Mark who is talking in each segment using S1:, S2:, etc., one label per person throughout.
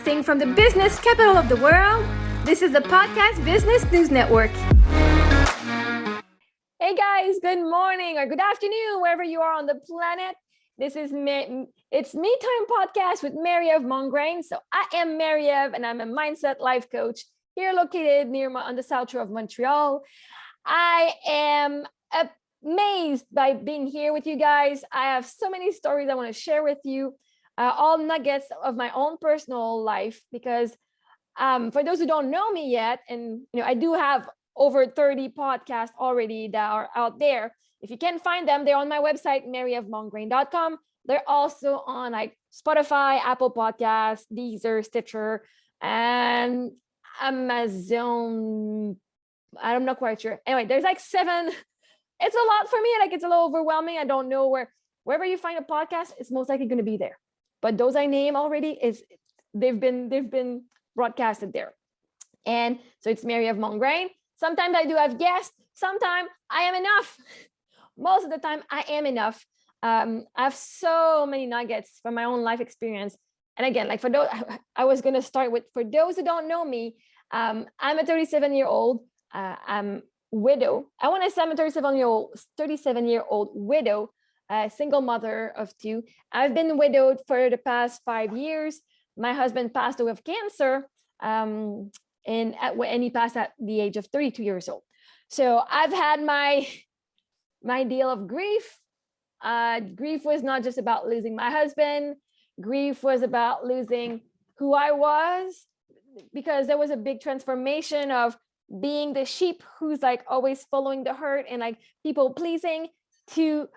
S1: Broadcasting from the business capital of the world, this is the Podcast Business News Network. Hey guys, good morning or good afternoon, wherever you are on the planet. This is it's Me Time Podcast with Mary-Eve Mongrain. So I am Mary-Eve and I'm a mindset life coach here located on the south shore of Montreal. I am amazed by being here with you guys. I have so many stories I want to share with you, all nuggets of my own personal life, because for those who don't know me yet, and I do have over 30 podcasts already that are out there. If you can't find them, they're on my website, maryofmongrain.com. They're also on like Spotify, Apple Podcasts, Deezer, Stitcher, and Amazon. I'm not quite sure. Anyway, there's like 7. It's a lot for me. Like, it's a little overwhelming. I don't know wherever you find a podcast, it's most likely going to be there. But those I name already, they've been broadcasted there. And so it's Mary-Eve Mongrain. Sometimes I do have guests. Sometimes I am enough. Most of the time I am enough. I have so many nuggets from my own life experience. And again, like for those, I was going to start with, for those who don't know me, I'm a 37-year-old. I'm widow. I want to say I'm a 37-year-old widow, single mother of 2. I've been widowed for the past 5 years. My husband passed away of cancer, and he passed at the age of 32 years old. So I've had my deal of grief. Grief was not just about losing my husband. Grief was about losing who I was, because there was a big transformation of being the sheep who's like always following the herd and like people pleasing, to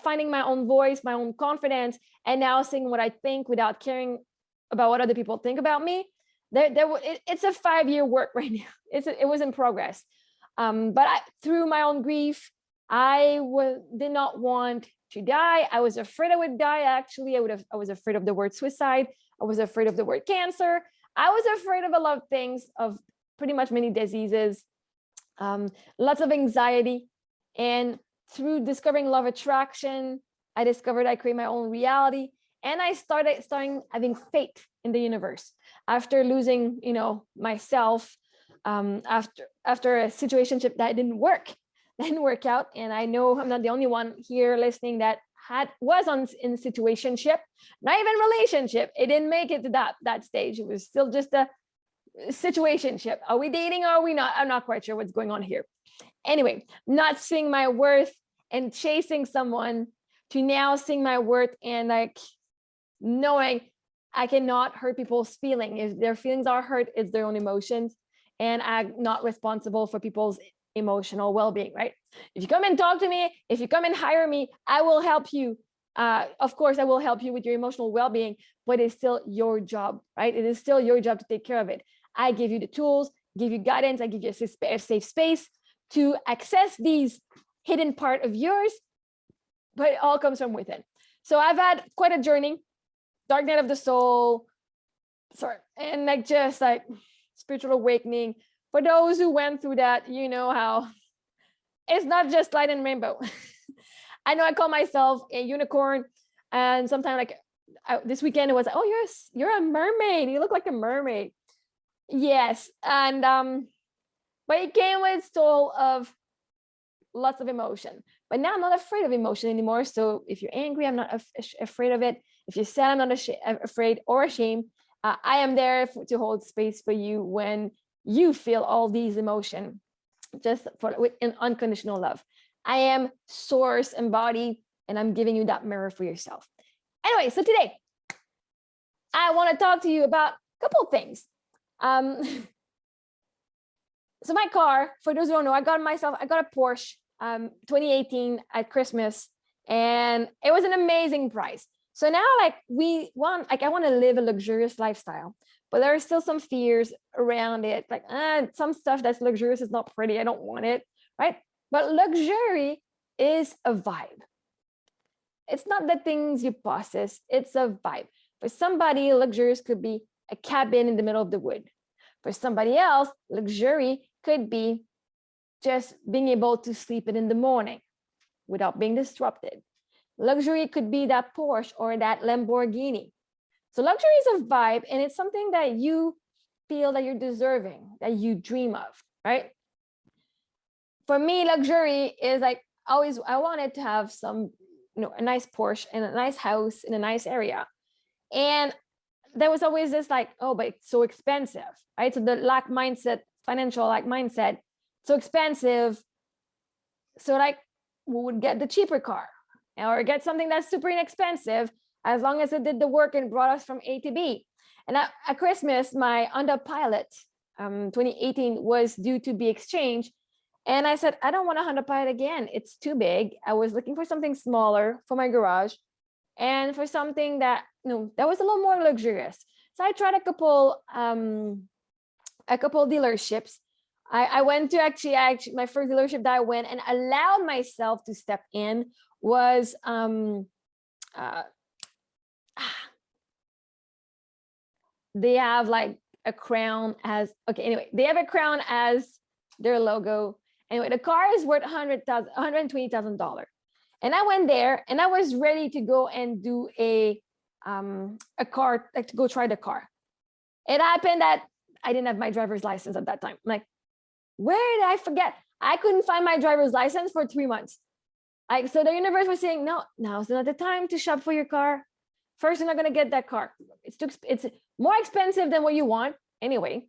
S1: finding my own voice, my own confidence, and now saying what I think without caring about what other people think about me. It's a 5-year work right now. It was in progress. But through my own grief, I did not want to die. I was afraid I would die. Actually, I was afraid of the word suicide. I was afraid of the word cancer. I was afraid of a lot of things, of pretty much many diseases, lots of anxiety. And through discovering law of attraction, I discovered I create my own reality. And I started having faith in the universe after losing, myself, after a situationship that didn't work out. And I know I'm not the only one here listening that was in situationship, not even relationship. It didn't make it to that stage. It was still just a situationship. Are we dating or are we not? I'm not quite sure what's going on here. Anyway, not seeing my worth and chasing someone, to now seeing my worth and like knowing I cannot hurt people's feelings. If their feelings are hurt, it's their own emotions, and I'm not responsible for people's emotional well-being, right? If you come and talk to me, if you come and hire me, I will help you. Of course, I will help you with your emotional well-being, but it's still your job, right? It is still your job to take care of it. I give you the tools, give you guidance, I give you a safe space to access these hidden part of yours, but it all comes from within. So I've had quite a journey, dark night of the soul, and just like spiritual awakening. For those who went through that, you know how it's not just light and rainbow. I know I call myself a unicorn, and sometimes this weekend it was like, oh, you're a mermaid. You look like a mermaid. Yes, and but it came with soul of lots of emotion. But now I'm not afraid of emotion anymore. So if you're angry, I'm not afraid of it. If you're sad, I'm not afraid or ashamed. I am there to hold space for you when you feel all these emotions, just with an unconditional love. I am source embodied, and I'm giving you that mirror for yourself. Anyway, so today I want to talk to you about a couple of things. So my car, for those who don't know, I got a Porsche 2018 at Christmas, and it was an amazing price. So now I want to live a luxurious lifestyle, but there are still some fears around it. Like some stuff that's luxurious is not pretty. I don't want it, right? But luxury is a vibe. It's not the things you possess, it's a vibe. For somebody, luxurious could be a cabin in the middle of the wood. For somebody else, luxury could be just being able to sleep in the morning without being disrupted. Luxury could be that Porsche or that Lamborghini. So luxury is a vibe, and it's something that you feel that you're deserving, that you dream of, right? For me, luxury is like always, I wanted to have some, a nice Porsche and a nice house in a nice area. And there was always this like, oh, but it's so expensive, right? So the lack mindset, financial lack mindset, so expensive. So like we would get the cheaper car or get something that's super inexpensive as long as it did the work and brought us from A to B. And at Christmas, my Honda Pilot 2018 was due to be exchanged. And I said, I don't want a Honda Pilot again. It's too big. I was looking for something smaller for my garage and for something that, that was a little more luxurious. So I tried a couple dealerships. I went to actually my first dealership that I went and allowed myself to step in was they have like a crown as they have a crown as their logo. Anyway, the car is worth $120,000. And I went there and I was ready to go and do a car, like to go try the car. It happened that I didn't have my driver's license at that time. I'm like, where did I forget? I couldn't find my driver's license for 3 months. Like, so the universe was saying, no, now's not the time to shop for your car. First, you're not going to get that car. It's more expensive than what you want anyway.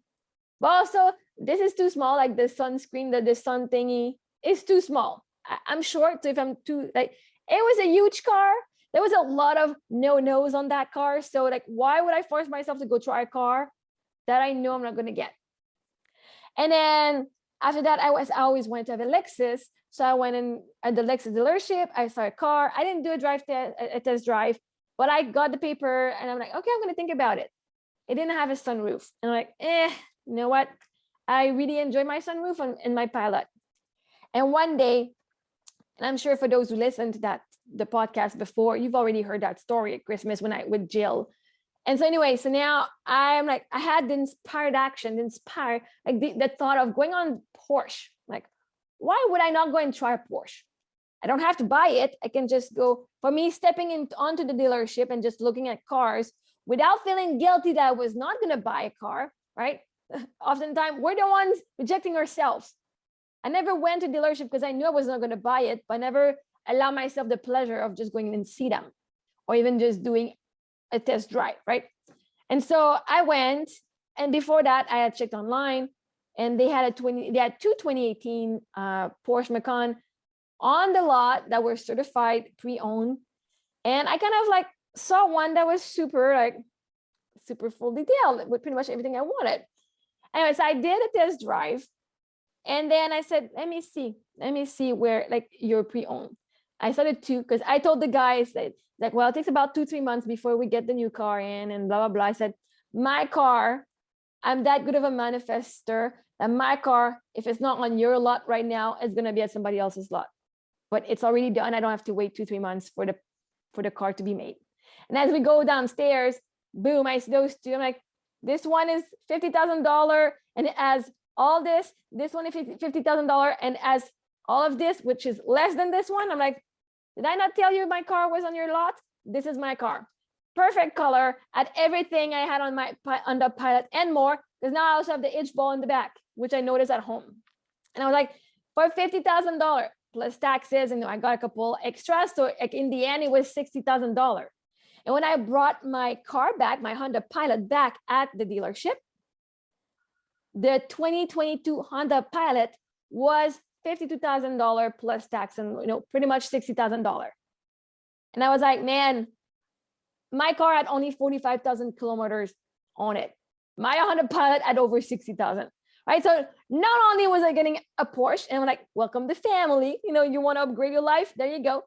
S1: But also, this is too small. Like the sunscreen, the sun thingy is too small. I'm short, so if I'm too, like, it was a huge car. There was a lot of no-nos on that car. So like, why would I force myself to go try a car that I know I'm not going to get? And then after that, I always wanted to have a Lexus. So I went in at the Lexus dealership. I saw a car. I didn't do a test drive, but I got the paper and I'm like, okay, I'm going to think about it. It didn't have a sunroof. And I'm like, you know what? I really enjoy my sunroof in my Pilot. And one day, and I'm sure for those who listened to the podcast before, you've already heard that story at Christmas with Jill. And so anyway, so now I'm like, I had the inspired like the thought of going on Porsche. Like, why would I not go and try a Porsche? I don't have to buy it. I can just go, for me, stepping onto the dealership and just looking at cars without feeling guilty that I was not going to buy a car, right? Oftentimes, we're the ones rejecting ourselves. I never went to dealership because I knew I was not going to buy it, but I never allowed myself the pleasure of just going and see them or even just doing a test drive, right? And so I went, and before that, I had checked online, and they had two 2018 Porsche Macan on the lot that were certified pre-owned, and I kind of like saw one that was super full detail with pretty much everything I wanted. Anyways, I did a test drive, and then I said, let me see where like you're pre-owned. I started to, because I told the guys that, like, well, it takes about 2-3 months before we get the new car in and blah, blah, blah. I said, my car, I'm that good of a manifester that my car, if it's not on your lot right now, it's going to be at somebody else's lot. But it's already done. I don't have to wait 2-3 months for the car to be made. And as we go downstairs, boom, I see those two. I'm like, this one is $50,000 and it has all this. This one is $50,000 and has all of this, which is less than this one. I'm like, did I not tell you my car was on your lot? This is my car. Perfect color, had everything I had on the Pilot and more, because now I also have the H ball in the back, which I noticed at home. And I was like, for $50,000 plus taxes, and I got a couple extras. So like in the end, it was $60,000. And when I brought my car back, my Honda Pilot back at the dealership, the 2022 Honda Pilot was $52,000 plus tax and pretty much $60,000. And I was like, man, my car had only 45,000 kilometers on it. My Honda Pilot had over 60,000, right? So not only was I getting a Porsche, and I'm like, welcome to family. You want to upgrade your life? There you go.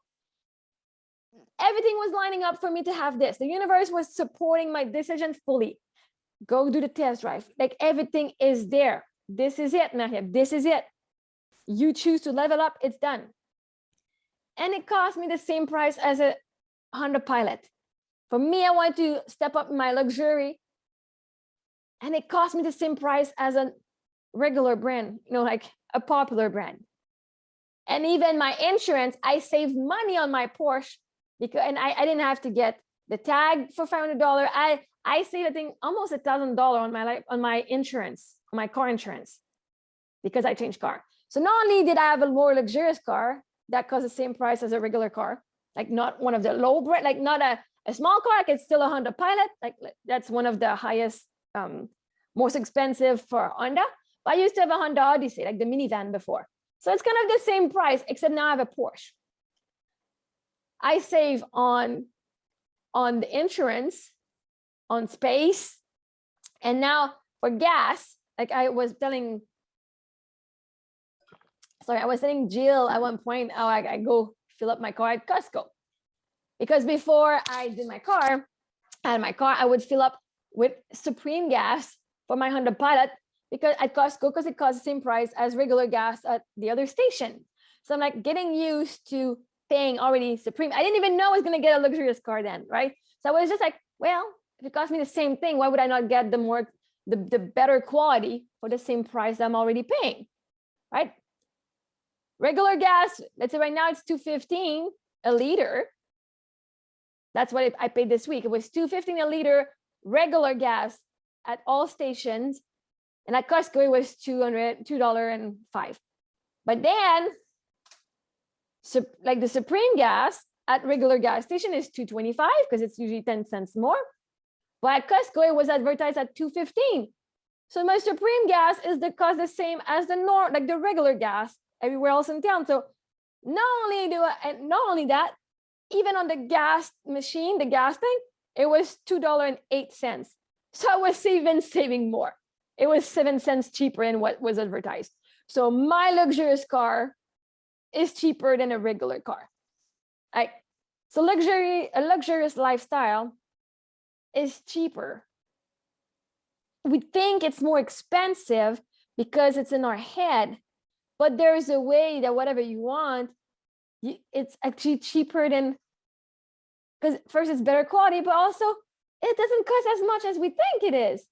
S1: Everything was lining up for me to have this. The universe was supporting my decision fully. Go do the test drive. Like everything is there. This is it, Mahib. This is it. You choose to level up, it's done. And it cost me the same price as a Honda Pilot. For me, I want to step up in my luxury, and it cost me the same price as a regular brand, like a popular brand. And even my insurance, I saved money on my Porsche and I didn't have to get the tag for $500. I saved, I think, almost $1,000 on my insurance, on my car insurance, because I changed car. So not only did I have a more luxurious car that cost the same price as a regular car, like not one of the low brand, like not a small car, like it's still a Honda Pilot, like that's one of the highest, most expensive for Honda. But I used to have a Honda Odyssey, like the minivan before. So it's kind of the same price, except now I have a Porsche. I save on the insurance, on space, and now for gas, like I was telling Jill at one point, oh, I go fill up my car at Costco. Because before I did my car, I would fill up with Supreme gas for my Honda Pilot because at Costco, because it costs the same price as regular gas at the other station. So I'm like getting used to paying already Supreme. I didn't even know I was going to get a luxurious car then, right? So I was just like, well, if it cost me the same thing, why would I not get the better quality for the same price I'm already paying, right? Regular gas, let's say right now it's $2.15 a liter. That's what I paid this week. It was $2.15 a liter regular gas at all stations. And at Costco, it was $2.05. But then, so like the Supreme gas at regular gas station is $2.25 because it's usually 10 cents more. But at Costco, it was advertised at $2.15. So my Supreme gas is the cost the same as the regular gas everywhere else in town. So not only that, even on the gas machine, the gas tank, it was $2.08. So I was saving more. It was 7 cents cheaper than what was advertised. So my luxurious car is cheaper than a regular car. So a luxurious lifestyle is cheaper. We think it's more expensive because it's in our head, but there's a way that whatever you want, it's actually cheaper than, because first it's better quality, but also it doesn't cost as much as we think it is.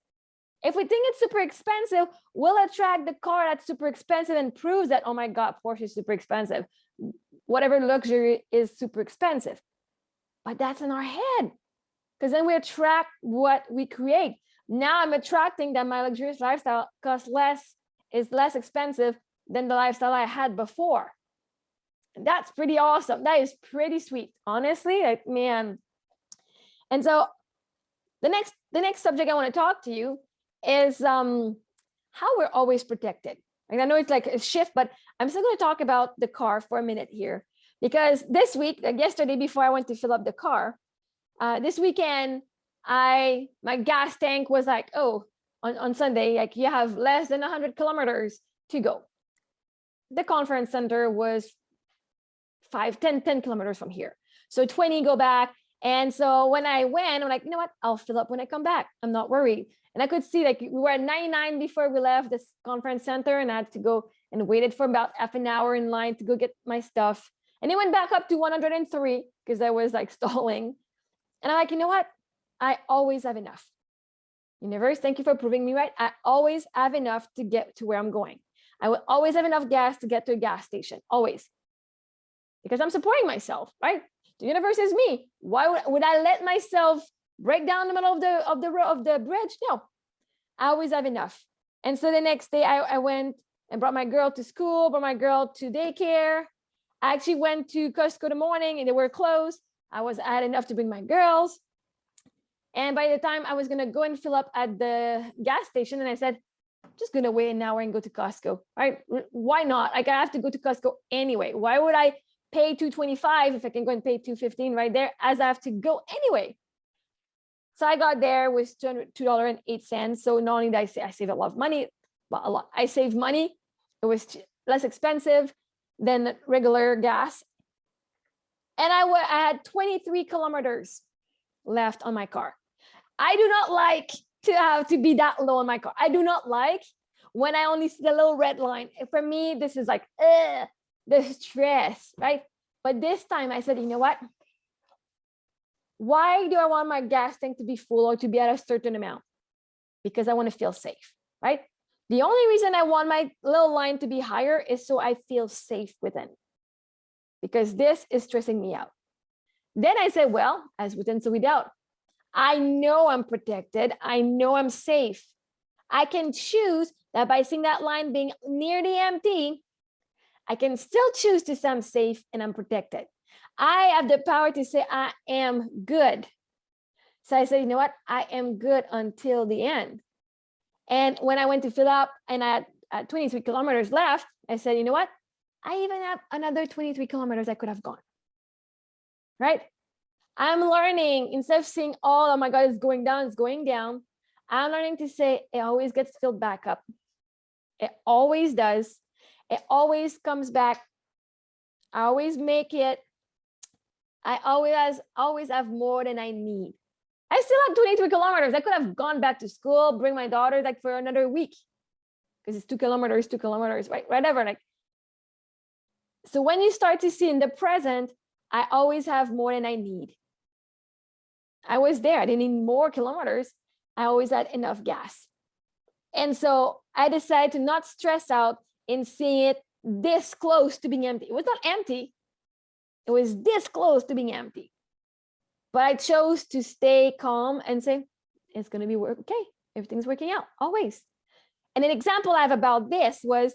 S1: If we think it's super expensive, we'll attract the car that's super expensive and proves that, oh my God, Porsche is super expensive. Whatever luxury is super expensive. But that's in our head, because then we attract what we create. Now I'm attracting that my luxurious lifestyle is less expensive than the lifestyle I had before. That's pretty awesome. That is pretty sweet, honestly, like, man. And so the next subject I want to talk to you is how we're always protected. And I know it's like a shift, but I'm still going to talk about the car for a minute here, because this week, like yesterday, before I went to fill up the car, this weekend, my gas tank was like, oh, on Sunday, like you have less than 100 kilometers to go. The conference center was 10 kilometers from here. So 20 go back. And so when I went, I'm like, you know what? I'll fill up when I come back. I'm not worried. And I could see like we were at 99 before we left this conference center, and I had to go and waited for about half an hour in line to go get my stuff. And it went back up to 103 because I was like stalling. And I'm like, you know what? I always have enough. Universe, thank you for proving me right. I always have enough to get to where I'm going. I will always have enough gas to get to a gas station, always. Because I'm supporting myself, right? The universe is me. Why would I let myself break down in the middle of the bridge? No, I always have enough. And so the next day I went and brought my girl to school, brought my girl to daycare. I actually went to Costco in the morning and they were closed. I had enough to bring my girls. And by the time I was going to go and fill up at the gas station, and I said, I'm just going to wait an hour and go to Costco, right? Why not? Like I have to go to Costco anyway. Why would I pay $2.25 if I can go and pay $2.15 right there, as I have to go anyway? So I got there with $2.08. So not only did I save a lot of money, but a lot. I saved money. It was less expensive than regular gas. And I had 23 kilometers left on my car. I do not like to have to be that low on my car. I do not like when I only see the little red line. For me, this is like, the stress, right? But this time I said, you know what? Why do I want my gas tank to be full or to be at a certain amount? Because I want to feel safe, right? The only reason I want my little line to be higher is so I feel safe within, because this is stressing me out. Then I said, well, as within, so without. I know I'm protected. I know I'm safe. I can choose that by seeing that line being nearly empty, I can still choose to say I'm safe and I'm protected. I have the power to say I am good. So I said, you know what? I am good until the end. And when I went to fill up and I had 23 kilometers left, I said, you know what? I even have another 23 kilometers I could have gone. Right? I'm learning, instead of saying, oh my God, it's going down, it's going down. I'm learning to say it always gets filled back up. It always does. It always comes back. I always make it. I always have more than I need. I still have 23 kilometers. I could have gone back to school, bring my daughter like for another week because it's 2 kilometers, right? Whatever. Like, so when you start to see in the present, I always have more than I need. I was there. I didn't need more kilometers. I always had enough gas. And so I decided to not stress out in seeing it this close to being empty. It was not empty. It was this close to being empty. But I chose to stay calm and say, it's going to be okay. Everything's working out always. And an example I have about this was,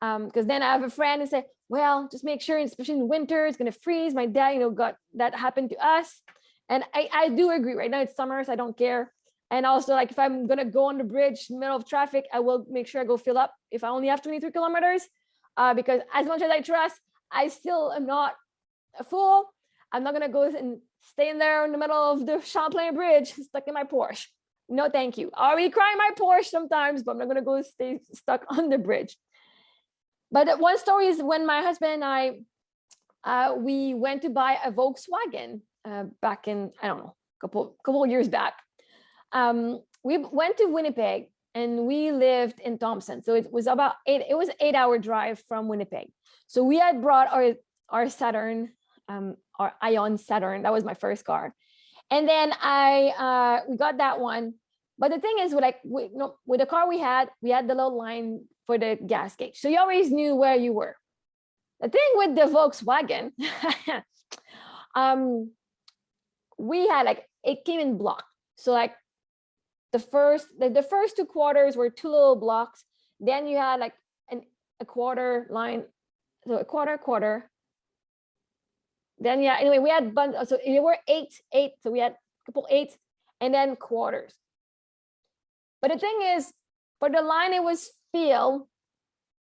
S1: because then I have a friend who said, well, just make sure, especially in winter, it's going to freeze. My dad, got that happened to us. And I do agree. Right now it's summer, so I don't care. And also, like, if I'm going to go on the bridge in the middle of traffic, I will make sure I go fill up if I only have 23 kilometers. Because as much as I trust, I still am not a fool. I'm not going to go and stay in there in the middle of the Champlain Bridge stuck in my Porsche. No, thank you. I already cry in my Porsche sometimes, but I'm not going to go stay stuck on the bridge. But one story is when my husband and I, we went to buy a Volkswagen back in, I don't know, couple years back. We went to Winnipeg and we lived in Thompson. So it was an 8-hour drive from Winnipeg. So we had brought our Saturn, our Ion Saturn. That was my first car. And then we got that one. But the thing is, with the car we had the little line for the gas gauge. So you always knew where you were. The thing with the Volkswagen, we had it came in block. So the first 2 quarters were 2 little blocks. Then you had a quarter line, so a quarter. Then anyway, we had so there were eight. So we had a couple 8s and then quarters. But the thing is, for the line it was filled.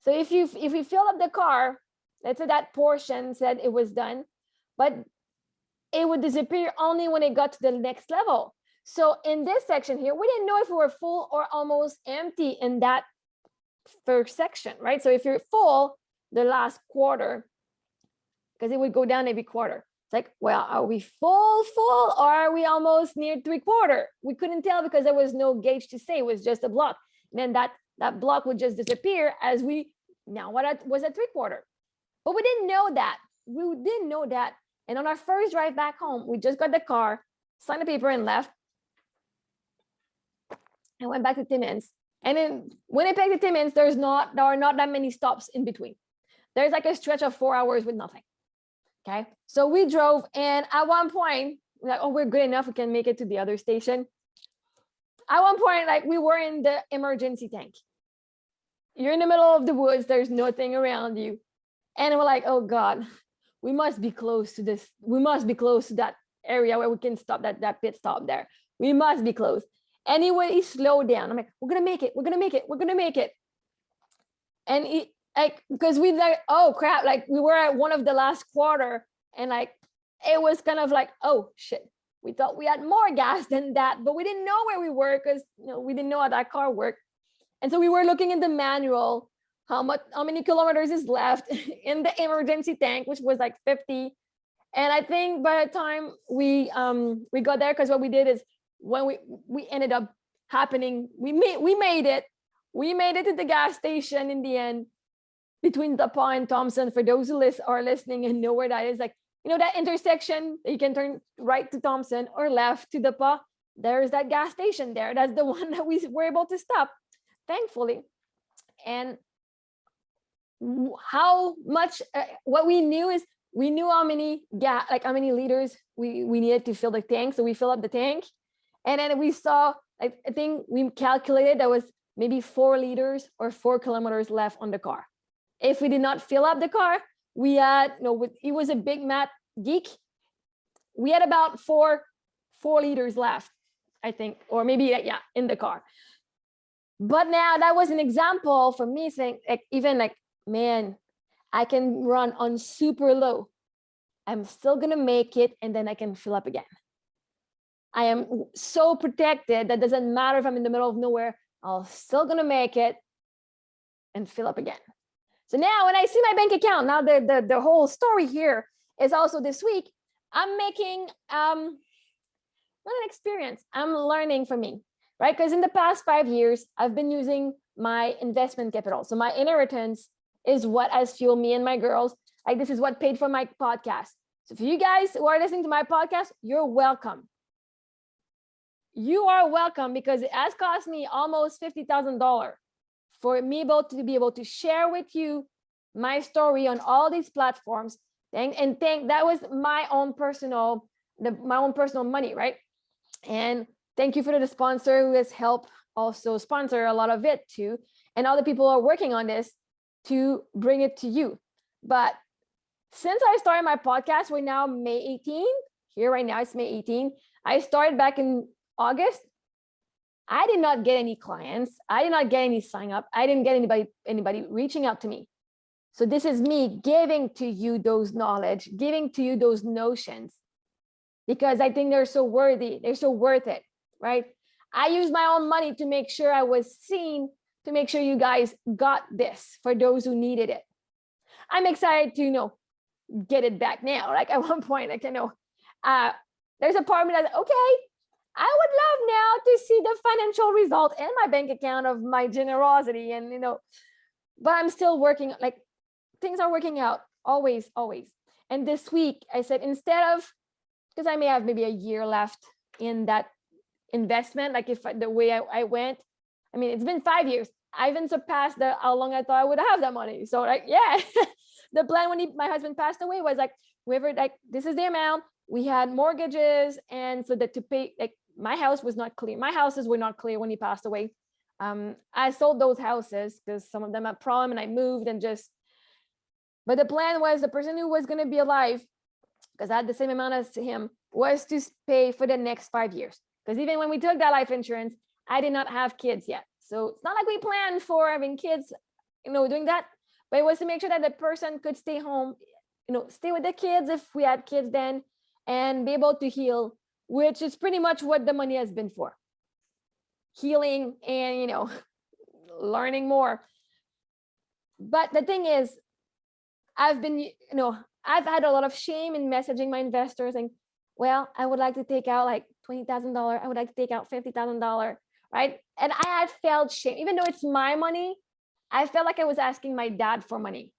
S1: So if we fill up the car, let's say that portion said it was done, but it would disappear only when it got to the next level. So in this section here, we didn't know if we were full or almost empty in that first section, right? So if you're full, the last quarter, because it would go down every quarter. It's like, well, are we full, or are we almost near 3/4? We couldn't tell because there was no gauge to say, it was just a block. And then that block would just disappear as we now what was at 3/4. But we didn't know that. We didn't know that. And on our first drive back home, we just got the car, signed the paper and left. And went back to Timmins. And in Winnipeg to Timmins, there are not that many stops in between. There's a stretch of 4 hours with nothing. Okay, so we drove, and at one point, we're good enough, we can make it to the other station. At one point, we were in the emergency tank. You're in the middle of the woods, there's nothing around you. And we're like, oh God, we must be close to this. We must be close to that area where we can stop that pit stop there. We must be close. Anyway, he slowed down. I'm like, we're gonna make it. We're gonna make it. We're gonna make it. And because we oh crap, we were at one of the last quarter, and it was kind of oh shit. We thought we had more gas than that, but we didn't know where we were because we didn't know how that car worked. And so we were looking in the manual, how many kilometers is left in the emergency tank, which was 50. And I think by the time we got there, because what we did is when we ended up we made it to the gas station in the end between Tapa and Thompson. For those who are listening and know where that is, that intersection, you can turn right to Thompson or left to Tapa. There's that gas station there. That's the one that we were able to stop, thankfully. And how much what we knew is we knew how many liters we needed to fill the tank. So we fill up the tank, And then we saw, like, I think we calculated there was maybe 4 liters or 4 kilometers left on the car. If we did not fill up the car, we had, he was a big math geek. We had about 4 liters left, I think, or maybe, yeah, in the car. But now that was an example for me saying, like, even like, man, I can run on super low. I'm still going to make it, and then I can fill up again. I am so protected that doesn't matter if I'm in the middle of nowhere, I'm still going to make it and fill up again. So now when I see my bank account, now the whole story here is also this week, I'm making, not an experience, I'm learning from me, right? Because in the past 5 years, I've been using my investment capital. So my inheritance is what has fueled me and my girls. Like, this is what paid for my podcast. So for you guys who are listening to my podcast, you're welcome. You are welcome, because it has cost me almost $50,000 for me to be able to share with you my story on all these platforms. And that was my own personal money, right? And thank you for the sponsor who has helped also sponsor a lot of it too. And other people are working on this to bring it to you. But since I started my podcast, we're now May 18. Here right now, it's May 18. I started back in August. I did not get any clients. I did not get any sign up. I didn't get anybody reaching out to me. So this is me giving to you those knowledge, giving to you those notions, because I think they're so worthy. They're so worth it, right? I used my own money to make sure I was seen, to make sure you guys got this for those who needed it. I'm excited to, get it back now. Like, at one point, like, there's a part of me that's okay, I would love now to see the financial result in my bank account of my generosity, and but I'm still working. Like, things are working out always. And this week I said, instead of, because I may have maybe a year left in that investment, like if the way I went, I mean, it's been 5 years. I even surpassed how long I thought I would have that money. So, like, yeah, the plan when my husband passed away was like, this is the amount. We had mortgages, and so that to pay, like, my house was not clear. My houses were not clear when he passed away. I sold those houses because some of them had problem, and I moved but the plan was the person who was going to be alive, because I had the same amount as him, was to pay for the next 5 years. Because even when we took that life insurance, I did not have kids yet. So it's not like we planned for having kids, doing that, but it was to make sure that the person could stay home, stay with the kids if we had kids then, and be able to heal, which is pretty much what the money has been for. Healing and, learning more. But the thing is, I've had a lot of shame in messaging my investors and, well, I would like to take out like $20,000. I would like to take out $50,000, right? And I had felt shame, even though it's my money. I felt like I was asking my dad for money.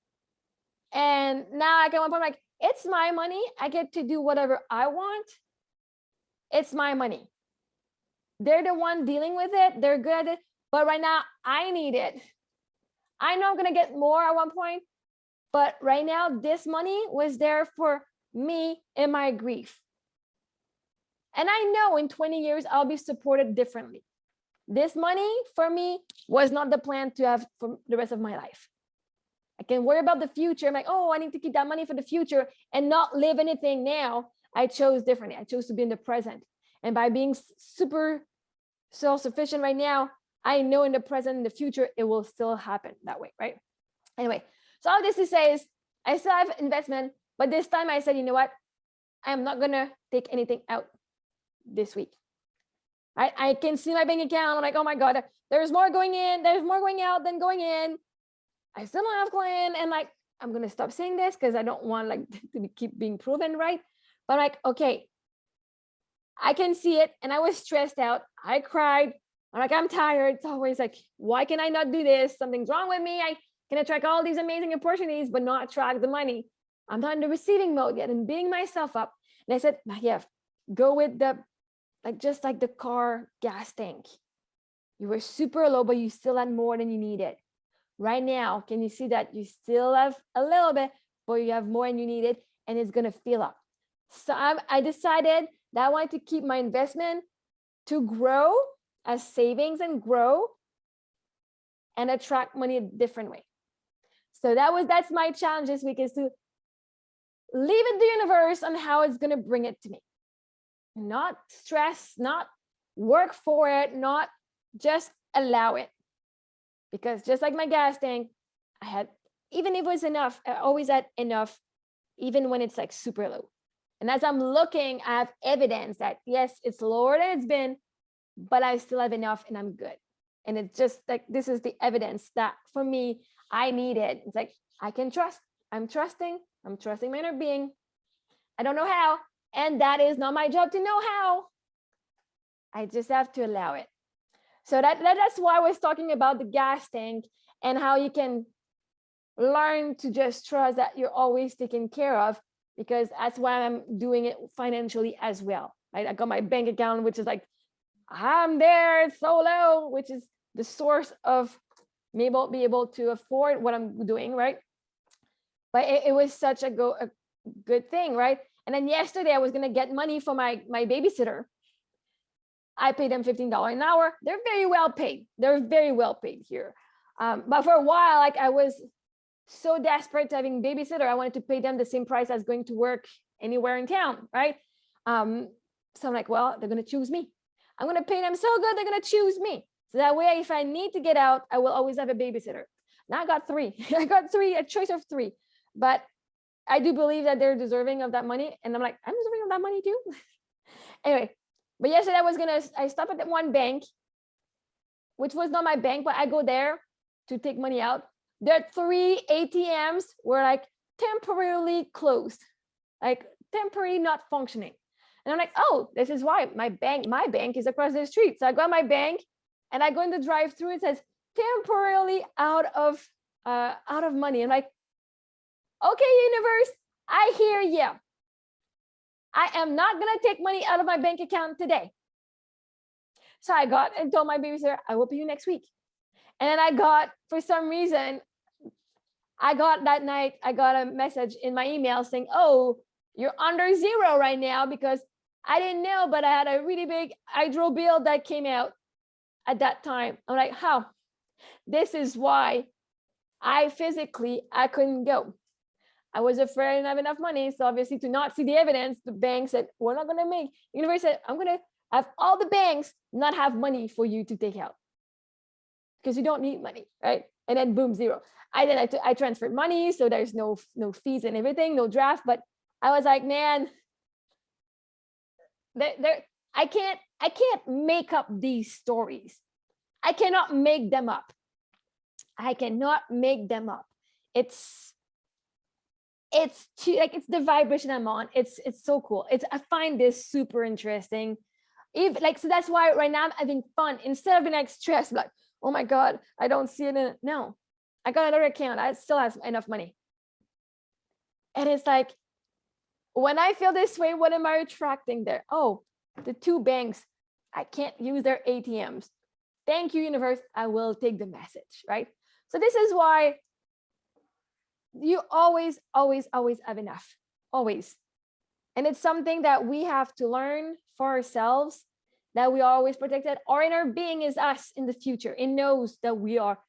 S1: And now I get one point, like, it's my money. I get to do whatever I want. It's my money. They're the one dealing with it. They're good at it. But right now, I need it. I know I'm going to get more at one point. But right now, this money was there for me in my grief. And I know in 20 years, I'll be supported differently. This money for me was not the plan to have for the rest of my life. I can worry about the future. I'm like, oh, I need to keep that money for the future and not live anything now. I chose differently. I chose to be in the present. And by being super self-sufficient right now, I know in the present, in the future, it will still happen that way, right? Anyway, so all this to say is, I still have investment, but this time I said, you know what? I'm not going to take anything out this week. I can see my bank account. I'm like, oh my God, there's more going in. There's more going out than going in. I still don't have client. And like, I'm going to stop saying this because I don't want like to keep being proven right. But I'm like, okay, I can see it. And I was stressed out. I cried. I'm like, I'm tired. It's always like, why can I not do this? Something's wrong with me. I can attract all these amazing opportunities, but not attract the money. I'm not in the receiving mode yet and beating myself up. And I said, yeah, go with just like the car gas tank. You were super low, but you still had more than you needed. Right now, can you see that you still have a little bit, but you have more than you needed, and it's going to fill up. So I decided that I wanted to keep my investment to grow as savings and grow and attract money a different way. So that's my challenge this week, is to leave it to the universe on how it's going to bring it to me. Not stress, not work for it, not just allow it. Because just like my gas tank, I had, even if it was enough, I always had enough, even when it's like super low. And as I'm looking, I have evidence that yes, it's lower than it's been, but I still have enough and I'm good. And it's just like, this is the evidence that for me, I need it. It's like, I can trust. I'm trusting my inner being. I don't know how. And that is not my job to know how. I just have to allow it. So that's why I was talking about the gas tank and how you can learn to just trust that you're always taken care of, because that's why I'm doing it financially as well. Right? I got my bank account, which is like, I'm there, it's so low, which is the source of me be able to afford what I'm doing, right? But it was such a good thing, right? And then yesterday I was gonna get money for my babysitter. I paid them $15 an hour. They're very well paid. They're very well paid here. But for a while, like, I was so desperate to having a babysitter, I wanted to pay them the same price as going to work anywhere in town, right? So I'm like, well, they're gonna choose me. I'm gonna pay them so good, they're gonna choose me. So that way, if I need to get out, I will always have a babysitter. Now I got three. I got three, a choice of three. But I do believe that they're deserving of that money. And I'm like, I'm deserving of that money too. Anyway, but yesterday I stopped at one bank, which was not my bank, but I go there to take money out. There 3 ATMs were like temporarily closed, like temporarily not functioning. And I'm like, oh, this is why my bank is across the street. So I go to my bank and I go in the drive-through. It says temporarily out of money. I'm like, okay, universe, I hear you. I am not gonna take money out of my bank account today. So I got and told my babysitter, I will pay you next week. And then for some reason, that night, I got a message in my email saying, oh, you're under zero right now, because I didn't know, but I had a really big hydro bill that came out at that time. I'm like, how? This is why I couldn't go. I was afraid I didn't have enough money. So obviously, to not see the evidence, the bank said, we're not going to make. The universe said, I'm going to have all the banks not have money for you to take out, because you don't need money, right? And then boom, zero. I transferred money, so there's no fees and everything, no draft. But I was like, man, I can't make up these stories. I cannot make them up. I cannot make them up. It's too, like, it's the vibration I'm on. It's so cool. I find this super interesting. So that's why right now I'm having fun instead of being like stressed, like, oh my God, I don't see it. No, I got another account. I still have enough money. And it's like, when I feel this way, what am I attracting there? Oh, the two banks, I can't use their ATMs. Thank you, universe. I will take the message, right? So this is why you always, always, always have enough, always. And it's something that we have to learn for ourselves, that we are always protected. Our inner being is us in the future. It knows that we are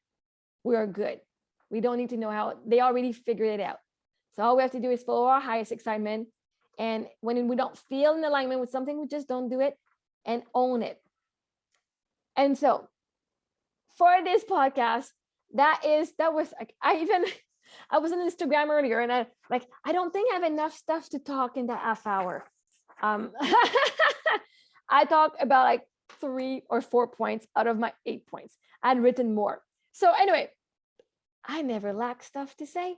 S1: good. We don't need to know how. They already figured it out. So all we have to do is follow our highest excitement. And when we don't feel in alignment with something, we just don't do it and own it. And so for this podcast, that was like, I was on Instagram earlier, and I don't think I have enough stuff to talk in that half hour. I talked about like 3 or 4 points out of my 8 points. I'd written more. So anyway, I never lack stuff to say.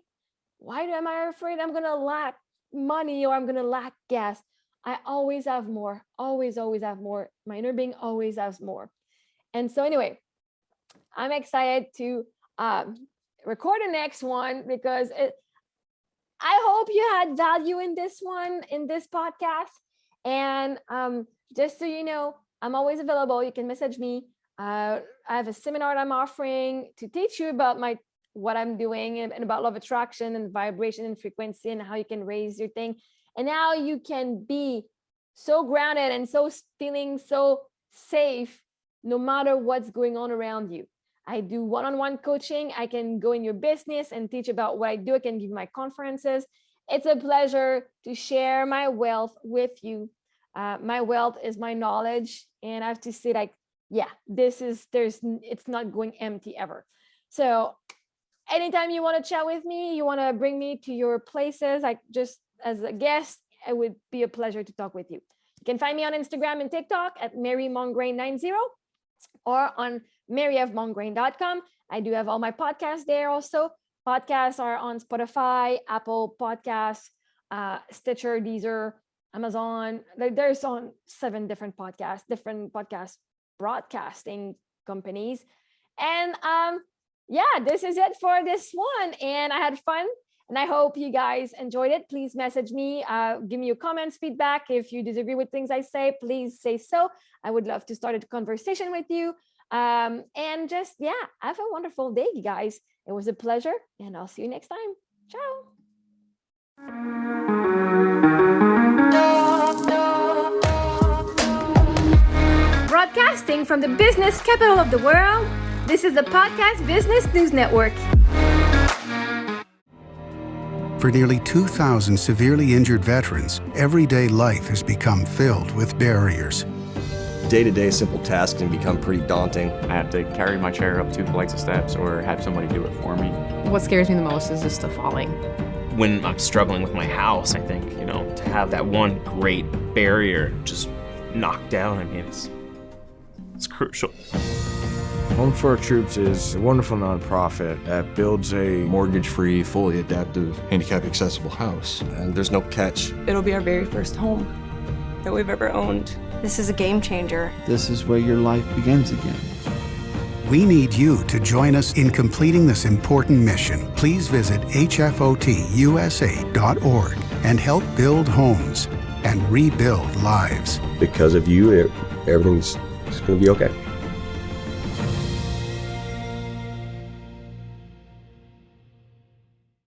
S1: Why am I afraid I'm going to lack money or I'm going to lack gas? I always have more, always, always have more. My inner being always has more. And so anyway, I'm excited to record the next one, because I hope you had value in this one, in this podcast. And just so you know, I'm always available. You can message me. I have a seminar that I'm offering to teach you about what I'm doing and about law of attraction and vibration and frequency, and how you can raise your thing, and how you can be so grounded and so feeling so safe no matter what's going on around you. I do one-on-one coaching. I can go in your business and teach about what I do. I can give my conferences. It's a pleasure to share my wealth with you. My wealth is my knowledge. And I have to say, like, yeah, it's not going empty ever. So anytime you want to chat with me, you want to bring me to your places, like just as a guest, it would be a pleasure to talk with you. You can find me on Instagram and TikTok at MaryMongrain90 or on maryofmongrain.com. I do have all my podcasts there also. Podcasts are on Spotify, Apple Podcasts, Stitcher, Deezer, Amazon. There's on 7 different podcast broadcasting companies. And yeah, this is it for this one. And I had fun. And I hope you guys enjoyed it. Please message me, give me your comments, feedback. If you disagree with things I say, please say so. I would love to start a conversation with you. And just, yeah, have a wonderful day, you guys. It was a pleasure, and I'll see you next time. Ciao. Broadcasting from the business capital of the world, this is the Podcast Business News Network.
S2: For nearly 2,000 severely injured veterans, everyday life has become filled with barriers.
S3: Day-to-day simple tasks can become pretty daunting.
S4: I have to carry my chair up 2 flights of steps or have somebody do it for me.
S5: What scares me the most is just the falling.
S6: When I'm struggling with my house, I think, to have that one great barrier just knocked down, I mean, it's crucial.
S7: Home for Our Troops is a wonderful nonprofit that builds a
S8: mortgage-free, fully adaptive, handicap-accessible house.
S3: And there's no catch.
S9: It'll be our very first home that we've ever owned. This is a game changer.
S10: This is where your life begins again.
S2: We need you to join us in completing this important mission. Please visit hfotusa.org and help build homes and rebuild lives.
S3: Because of you, everything's going to be okay.